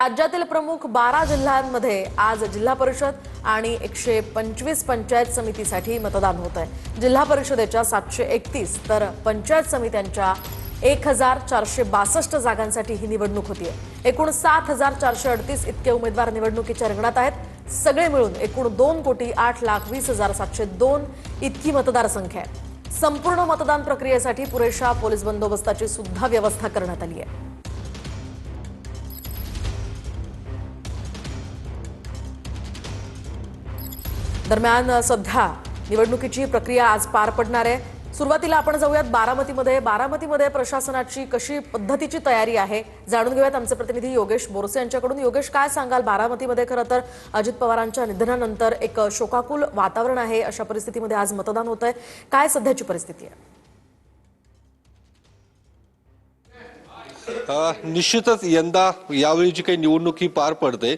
राज्यातील प्रमुख 12 जिल्ह्यांमध्ये आज जिल्हा परिषद आणि 125 पंचायत समितीसाठी मतदान होत आहे। जिल्हा परिषदेच्या 731 तर पंचायत समित्यांच्या 1462 जागांसाठी ही निवडणूक होतीये। एकूण 7438 इतके उमेदवार निवडणुकीच्या रिंगणात आहेत। सगळे मिळून एकूण 2,20,20,702 इतकी मतदारसंख्या आहे। संपूर्ण मतदान प्रक्रियेसाठी पुरेशा पोलीस बंदोबस्ताची सुद्धा व्यवस्था करण्यात आली आहे। दरम्यान सध्या निवडणुकीची प्रक्रिया आज पार पडणार आहे। सुरुवातीला आपण जाऊयात बारामतीमध्ये प्रशासनाची कशी पद्धतीची तयारी आहे जाणून घेऊयात आमचे प्रतिनिधी योगेश बोरसे यांच्याकडून। योगेश, काय सांगाल? बारामतीमध्ये खरं तर अजित पवारांच्या निधनानंतर एक शोकाकुल वातावरण आहे, अशा परिस्थितीमध्ये आज मतदान होत आहे। काय सध्याची परिस्थिती आहे? निश्चितच यंदा यावेळी जी काही निवडणूक ही पार पडते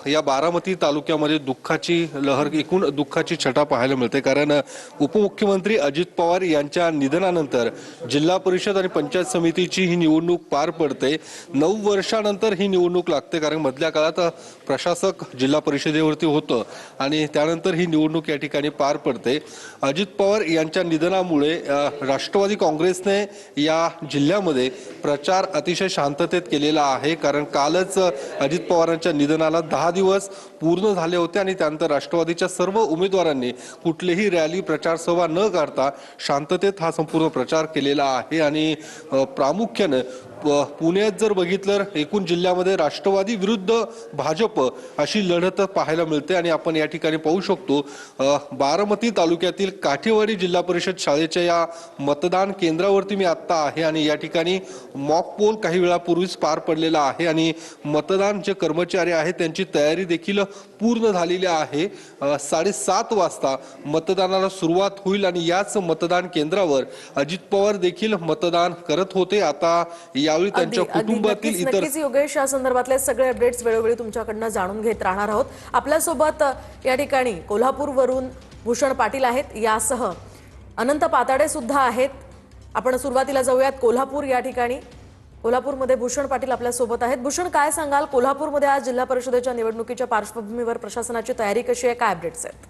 या बारामती तालुक्यामध्ये दुःखाची लहर, एकूण दुःखाची छटा पाहायला मिळते। कारण उपमुख्यमंत्री अजित पवार यांच्या निधनानंतर जिल्हा परिषद आणि पंचायत समितीची ही निवडणूक पार पडते। 9 वर्षानंतर ही निवडणूक लागते, कारण मधल्या काळात प्रशासक जिल्हा परिषदेवरती होतं आणि त्यानंतर ही निवडणूक या ठिकाणी पार पडते। अजित पवार यांच्या निधनामुळे राष्ट्रवादी काँग्रेसने या जिल्ह्यामध्ये प्रचार अतिशय शांततेत केलेला आहे। कारण कालच अजित पवारांच्या निधनाला 10 दिवस पूर्ण झाले होते आणि त्यानंतर राष्ट्रवादीच्या सर्व उमेदवारांनी कुठलीही रॅली, प्रचार सभा न करता शांततेत हा संपूर्ण प्रचार केलेला आहे। आणि प्रामुख्याने पुण्यात जर बघितलं एकूण जिल्ह्यामध्ये राष्ट्रवादी विरुद्ध भाजप अशी लढत पाहायला मिळते। आणि आपण या ठिकाणी पाहू शकतो बारामती तालुक्यातील काठेवाडी जिल्हा परिषद शाळेच्या या मतदान केंद्रावरती मी आता आहे आणि या ठिकाणी मॉक पोल काही वेळापूर्वीच पार पडलेला आहे आणि मतदान जे कर्मचारी आहेत त्यांची तयारी देखील पूर्ण झालेली आहे। 7:30 वाजता मतदानाला सुरुवात होईल आणि याच मतदान केंद्रावर अजित पवार देखील मतदान करत होते। आता यावेळी त्यांच्या कुटुंबातील इतर योगेश, या संदर्भातले सगळे अपडेट्स वेळोवेळी तुमच्याकडनं जाणून घेत राहणार आहोत। आपल्यासोबत या ठिकाणी कोल्हापूरवरून भूषण पाटील आहेत, यासह अनंत पाताडे सुद्धा आहेत। आपण सुरुवातीला जाऊयात कोल्हापूर या ठिकाणी। कोल्हापूरमध्ये भूषण पाटील आपल्या सोबत आहेत। भूषण, काय सांगाल? कोल्हापूरमध्ये आज जिल्हा परिषदेच्या निवडणुकीच्या पार्श्वभूमीवर प्रशासनाची तयारी कशी आहे? काय अपडेट्स आहेत?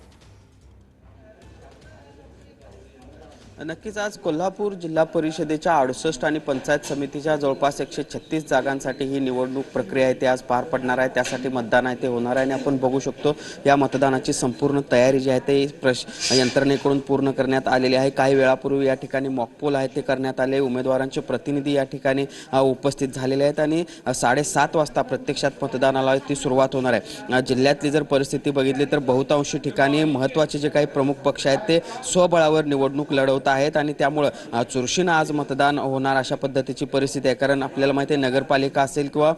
नक्कीच आज कोल्हापूर जिल्हा परिषदेच्या 68 आणि पंचायत समितीच्या जवळपास 136 जागांसाठी ही निवडणूक प्रक्रिया आहे ते आज पार पडणार आहे। त्यासाठी मतदान आहे ते होणार आहे आणि आपण बघू शकतो या मतदानाची संपूर्ण तयारी जी आहे ते यंत्रणेकडून पूर्ण करण्यात आलेली आहे। काही वेळापूर्वी या ठिकाणी मॉकपोल आहे ते करण्यात आले। उमेदवारांचे प्रतिनिधी या ठिकाणी उपस्थित झालेले आहेत आणि 7:30 वाजता प्रत्यक्षात मतदानाला ती सुरुवात होणार आहे। जिल्ह्यातली जर परिस्थिती बघितली तर बहुतांशी ठिकाणी महत्त्वाचे जे काही प्रमुख पक्ष आहेत ते स्वबळावर निवडणूक लढवतात आहेत आणि त्यामुळे चुरशीनं आज मतदान होणार अशा पद्धतीची परिस्थिती आहे। कारण आपल्याला माहिती आहे नगरपालिका असेल किंवा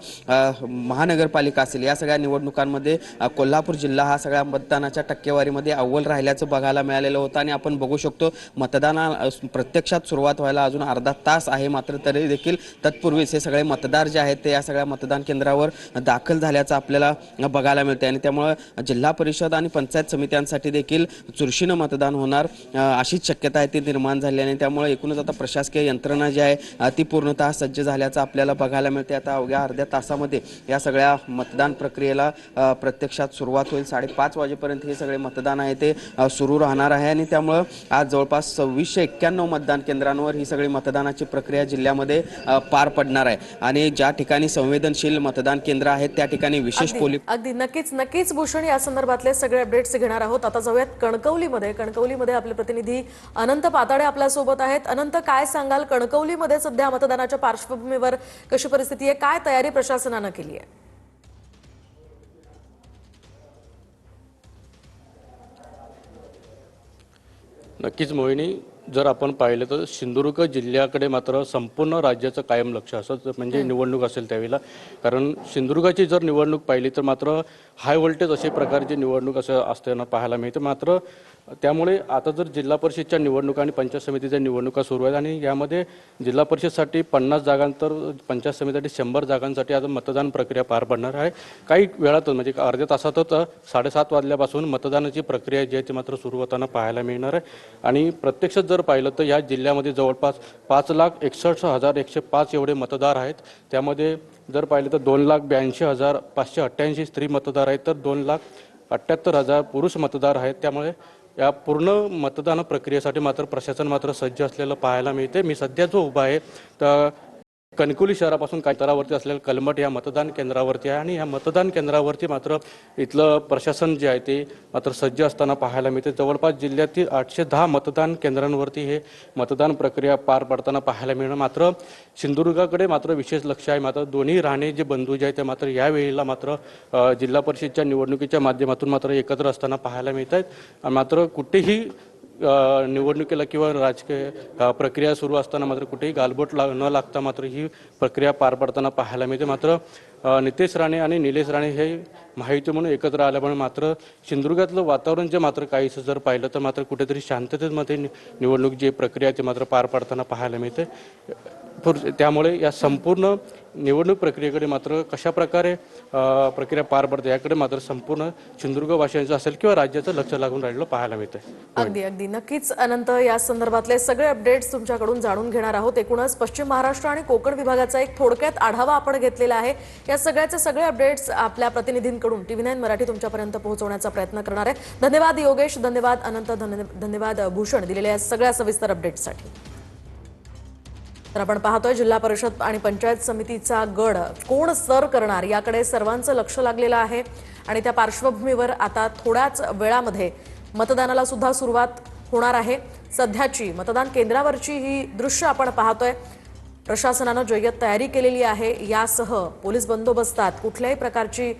महानगरपालिका असेल या सगळ्या निवडणुकांमध्ये कोल्हापूर जिल्हा हा सगळ्या मतदानाच्या टक्केवारीमध्ये अव्वल राहिल्याचं बघायला मिळालेलं होतं आणि आपण बघू शकतो मतदाना प्रत्यक्षात सुरुवात व्हायला अजून अर्धा तास आहे, मात्र तरी देखील तत्पूर्वीच हे सगळे मतदार जे आहेत ते या सगळ्या मतदान केंद्रावर दाखल झाल्याचं आपल्याला बघायला मिळते आणि त्यामुळे जिल्हा परिषद आणि पंचायत समित्यांसाठी देखील चुरशीनं मतदान होणार अशीच शक्यता आहे ती निर्माण झाली आणि त्यामुळे एकूणच आता प्रशासकीय यंत्रणा जी आहे ती पूर्णतः सज्ज झाल्याचं आपल्याला बघायला मिळते। आता अवघ्या अर्ध्या तासामध्ये या सगळ्या मतदान प्रक्रियेला प्रत्यक्षात सुरुवात होईल। 5:30 वाजेपर्यंत हे सगळे मतदान आहे ते सुरू राहणार आहे आणि त्यामुळे आज जवळपास 2691 मतदान केंद्रांवर ही सगळी मतदानाची प्रक्रिया जिल्ह्यामध्ये पार पडणार आहे आणि ज्या ठिकाणी संवेदनशील मतदान केंद्र आहेत त्या ठिकाणी विशेष पोलीस अगदी नक्कीच भूषण या संदर्भातले सगळे अपडेट्स घेणार आहोत। आता जाऊयात कणकवलीमध्ये आपले प्रतिनिधी अनंत पाताडे आपल्या सोबत आहेत। अनंत, काय सांगाल? कणकवलीमध्ये सध्या मतदानाच्या पार्श्वभूमीवर कशी परिस्थिती आहे? काय तयारी प्रशासनानं केली आहे? नक्कीच मोहिनी, जर आपण पाहिलं तर सिंधुदुर्ग जिल्ह्याकडे मात्र संपूर्ण राज्याचं कायम लक्ष असतं, म्हणजे निवडणूक असेल त्यावेळेला। कारण सिंधुदुर्गाची जर निवडणूक पाहिली तर मात्र हाय व्होल्टेज असे प्रकारची निवडणूक असं असताना पाहायला मिळते। मात्र त्यामुळे आता जर जिल्हा परिषदच्या निवडणुका आणि पंचायत समितीच्या निवडणुका सुरू आहेत आणि यामध्ये जिल्हा परिषदसाठी 50 जागांतर पंचायत समितीसाठी 100 जागांसाठी आता मतदान प्रक्रिया पार पडणार आहे. काही वेळातच म्हणजे अर्ध्या तासातच 7:30 वाजल्यापासून मतदानाची प्रक्रिया जी आहे ती मात्र सुरू होताना पाहायला मिळणार आहे. आणि प्रत्यक्षात जर पाहिलं तर या जिल्ह्यामध्ये जवळपास 5,61,105 एवढे मतदार आहेत. त्यामध्ये जर पाहिलं तर 2,82,588 स्त्री मतदार आहेत, तर 2,78,000 पुरुष मतदार आहेत. त्यामुळे या पूर्ण मतदान प्रक्रियेसाठी मात्र प्रशासन मात्र सज्ज असलेलं पाहायला मिळते. मी सध्या जो उभा आहे तर कणकवली शहरापासून काही अंतरावरती असलेलं कलमट या मतदान केंद्रावरती आहे आणि या मतदान केंद्रावरती मात्र इथलं प्रशासन जे आहे ते मात्र सज्ज असताना पाहायला मिळते. जवळपास जिल्ह्यातील 810 मतदान केंद्रांवरती हे मतदान प्रक्रिया पार पडताना पाहायला मिळणं. मात्र सिंधुदुर्गाकडे मात्र विशेष लक्ष आहे. मात्र दोन्ही राणे जे बंधू जे आहेत ते मात्र यावेळेला मात्र जिल्हा परिषदच्या निवडणुकीच्या माध्यमातून मात्र एकत्र असताना पाहायला मिळत आहेत. मात्र कुठेही निवडणुकीला किंवा राजकीय प्रक्रिया सुरू असताना मात्र कुठेही गालबोट न लागता मात्र ही प्रक्रिया पार पडताना पाहायला मिळते. मात्र नितेश राणे आणि निलेश राणे हे महायुती म्हणून एकत्र आल्यामुळे मात्र सिंधुदुर्गातलं वातावरण जे मात्र काहीसं जर पाहिलं तर मात्र कुठेतरी शांततेमध्ये निवडणूक जी प्रक्रिया ती मात्र पार पडताना पाहायला मिळते. त्यामुळे या संपूर्ण निवडणूक प्रक्रियेकडे मात्र कशा प्रकारे प्रक्रिया पार पडते याकडे मात्र संपूर्ण सिंधुदुर्गवासियांचं असेल किंवा राज्याचं लक्ष लागून राहिलं पाहायला मिळतं. अगदी अगदी नक्कीच अनंत, या संदर्भातले सगळे अपडेट्स तुमच्याकडून जाणून घेणार आहोत. एकूणच पश्चिम महाराष्ट्र आणि कोकण विभागाचा एक थोडक्यात आढावा आपण घेतलेला आहे. या सगळ्याचे सगळे अपडेट्स आपल्या प्रतिनिधींकडून TV9 मराठी तुमच्यापर्यंत पोहोचवण्याचा प्रयत्न करणार आहे. धन्यवाद योगेश, धन्यवाद अनंत, धन्यवाद भूषण दिलेल्या या सगळ्या सविस्तर अपडेट्ससाठी. तर आपण पाहतोय जिल्हा परिषद आणि पंचायत समितीचा गड कोण सर करणार याकडे सर्वांचं लक्ष लागलेलं आहे. आणि त्या पार्श्वभूमीवर आता थोड्याच वेळामध्ये मतदानाला सुद्धा सुरुवात होणार आहे. सध्याची मतदान केंद्रावरची ही दृश्य आपण पाहतोय. प्रशासनानं जय्यत तयारी केलेली आहे. यासह पोलीस बंदोबस्तात कुठल्याही प्रकारची